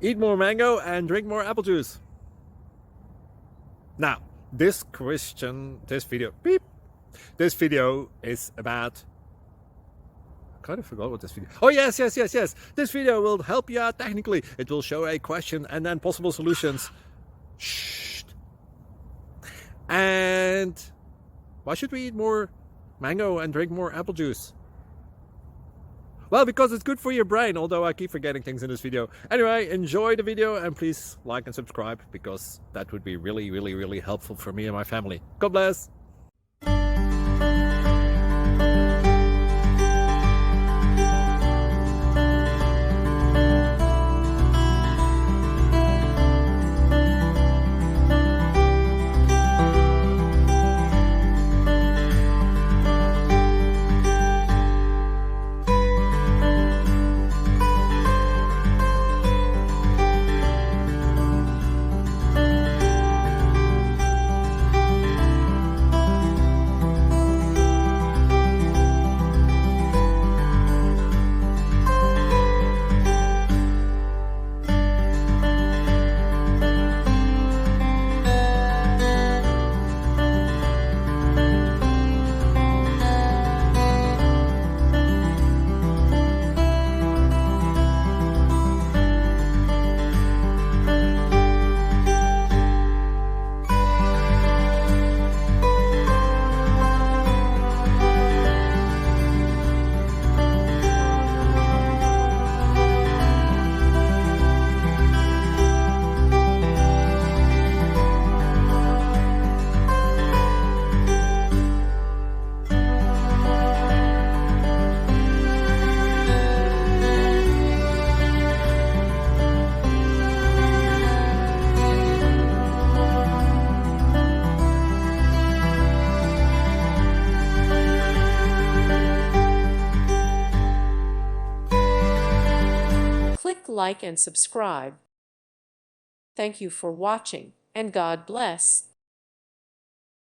Eat more mango and drink more apple juice. Now, this video is about, I kind of forgot what this video. Oh, yes. This video will help you out technically. It will show a question and then possible solutions. Shh. And why should we eat more mango and drink more apple juice? Well, because it's good for your brain, although I keep forgetting things in this video. Anyway, enjoy the video and please like and subscribe, because that would be really helpful for me and my family. God bless! Click like and subscribe. Thank you for watching, and God bless.